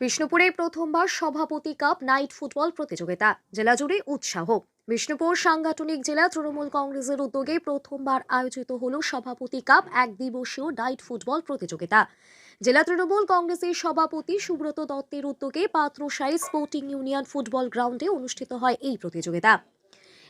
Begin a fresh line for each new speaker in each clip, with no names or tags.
বিষ্ণুপুরে প্রথমবার সভাপতি কাপ নাইট ফুটবল প্রতিযোগিতা, জেলা জুড়ে উৎসাহ। বিষ্ণুপুর সাংগঠনিক জেলা তৃণমূল কংগ্রেসের উদ্যোগে প্রথমবার আয়োজিত হল সভাপতি কাপ এক দিবসীয় নাইট ফুটবল প্রতিযোগিতা। জেলা তৃণমূল কংগ্রেসের সভাপতি সুব্রত দত্তের উদ্যোগে পাত্রসাই স্পোর্টিং ইউনিয়ন ফুটবল গ্রাউন্ডে অনুষ্ঠিত হয় এই প্রতিযোগিতা।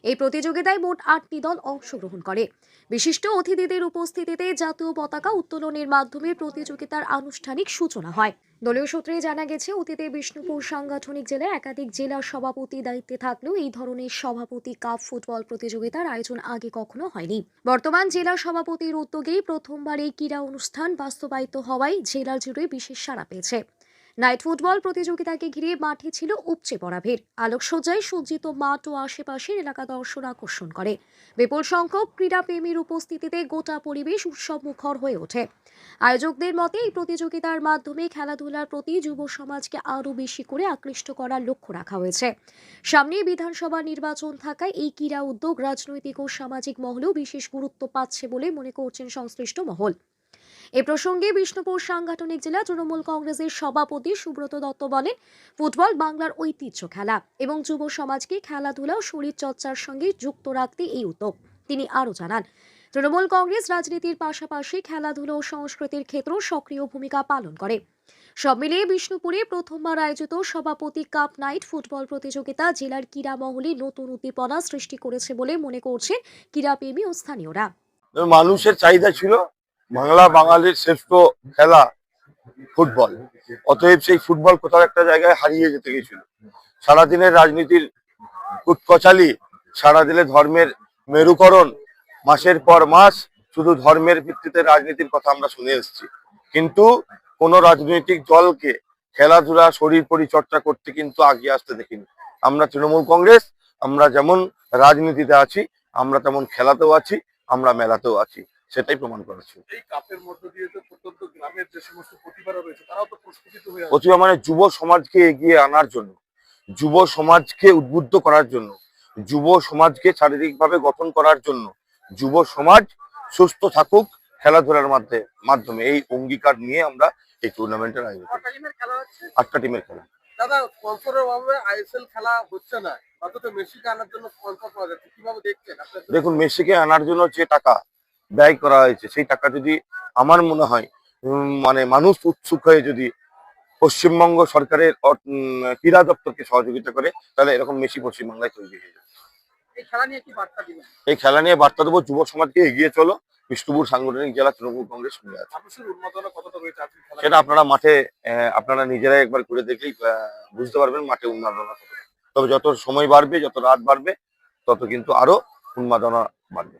এই প্রতিযোগিতায় মোট ৮টি দল অংশগ্রহণ করে। বিশিষ্ট অতিথিদের উপস্থিতিতে জাতীয় পতাকা উত্তোলনের মাধ্যমে প্রতিযোগিতার আনুষ্ঠানিক সূচনা হয়। দলীয় সূত্রে জানা গেছে, অতীতে বিষ্ণুপুর সাংগঠনিক জেলায় একাধিক জেলা সভাপতি দায়িত্বে থাকলেও এই ধরনের সভাপতি কাপ ফুটবল প্রতিযোগিতার আয়োজন আগে কখনো হয়নি। বর্তমান জেলা সভাপতির উদ্যোগেই প্রথমবার এই ক্রীড়া অনুষ্ঠান বাস্তবায়িত হওয়ায় জেলা জুড়ে বিশেষ সাড়া পেয়েছে। নাইট ফুটবল প্রতিযোগিতাকে ঘিরে মাঠে ছিল উপচে পড়া ভিড়। আলোকসজ্জায় সজ্জিত মাঠ ও আশেপাশের এলাকা দর্শন আকর্ষণ করে। বিপুল সংখ্যক ক্রীড়াপ্রেমীর উপস্থিতিতে গোটা পরিবেশ উৎসব মুখর হয়ে ওঠে। আয়োজকদের মতে এই প্রতিযোগিতার মাধ্যমে খেলাধুলার প্রতি যুব সমাজকে আরও বেশি করে আকৃষ্ট করার লক্ষ্য রাখা হয়েছে। সামনে বিধানসভা নির্বাচন থাকায় এই ক্রীড়া উদ্যোগ রাজনৈতিক ও সামাজিক মহলেও বিশেষ গুরুত্ব পাচ্ছে বলে মনে করছেন সংশ্লিষ্ট মহল। এ প্রসঙ্গে বিষ্ণুপুর সাংগঠনিক জেলা তৃণমূল কংগ্রেসের সভাপতি সুব্রত দত্ত বলেন, ফুটবল বাংলার ঐতিহ্য খেলা এবং যুব সমাজকে খেলাধুলা ও শরীর চর্চার সঙ্গে যুক্ত রাখতে এই উদ্যোগ। তিনি আরও জানান, তৃণমূল কংগ্রেস রাজনীতির পাশাপাশি খেলাধুলা ও সংস্কৃতির ক্ষেত্রেও সক্রিয় ভূমিকা পালন করে। সব মিলিয়ে বিষ্ণুপুরে প্রথমবার আয়োজিত সভাপতি কাপ নাইট ফুটবল প্রতিযোগিতা জেলার ক্রীড়া মহলে নতুন উদ্দীপনা সৃষ্টি করেছে বলে মনে করছেন ক্রীড়াপ্রেমী ও স্থানীয়রা।
মানুষের চাহিদা ছিল বাংলা বাঙালির শ্রেষ্ঠ খেলা ফুটবল, অতএব সেই ফুটবল কোথাও একটা জায়গায় হারিয়ে যেতে গেছিল। সারাদিনের রাজনীতির কুটকচালি, সারাদিনে ধর্মের মেরুকরণ, মাসের পর মাস শুধু ধর্মের ভিত্তিতে রাজনীতির কথা আমরা শুনে এসেছি, কিন্তু কোনো রাজনৈতিক দলকে খেলাধুলা শরীর পরিচর্যা করতে কিন্তু আগিয়ে আসতে দেখিনি। আমরা তৃণমূল কংগ্রেস, আমরা যেমন রাজনীতিতে আছি, আমরা তেমন খেলাতেও আছি, আমরা মেলাতেও আছি, সেটাই প্রমাণ করেছি।
এই কাপের মধ্য দিয়ে তো প্রত্যন্ত গ্রামের যে সমস্ত প্রতিভারা রয়েছে তারাও তো প্রস্ফুটিত হয়ে আসে।
প্রতিভা মানে যুব সমাজকে এগিয়ে আনার জন্য, যুব সমাজকে উদ্বুদ্ধ করার জন্য, যুব সমাজকে শারীরিকভাবে গঠন করার জন্য, যুব সমাজ সুস্থ থাকুক খেলাধুলার মাধ্যমে এই অঙ্গীকার নিয়ে আমরা এই টুর্নামেন্টের আয়োজন করি। 8টা টিমের খেলা।
দাদা, স্পন্সরের অভাবে আইএসএল খেলা হচ্ছে না, অন্তত মেসিকে আনার জন্য স্পন্সর পাওয়া যাচ্ছে, কিভাবে দেখছেন আপনারা?
দেখুন, মেসিকে আনার জন্য যে টাকা ব্যয় করা হয়েছে, সেই টাকা যদি আমার মনে হয় মানে মানুষ উৎসুক হয়ে যদি পশ্চিমবঙ্গ সরকারের ক্রীড়া দপ্তরকে সহযোগিতা করে, তাহলে এরকম মেসি পশ্চিমবাংলায় তৈরি হয়ে যাবে।
এই খেলা নিয়ে কি বার্তা দিবেন?
এই খেলা নিয়ে বার্তা দেবো, যুব সমাজকে এগিয়ে চলো। বিষ্ণুপুর সাংগঠনিক জেলা তৃণমূল কংগ্রেস শুনে আছে।
মানুষের উন্মাদনা কতটা রয়েছে আজকের খেলা?
সেটা আপনারা মাঠে আপনারা নিজেরাই একবার ঘুরে দেখলেই বুঝতে পারবেন মাঠে উন্মাদনা কতটা। তবে যত সময় বাড়বে, যত রাত বাড়বে, তত কিন্তু আরো উন্মাদনা বাড়বে।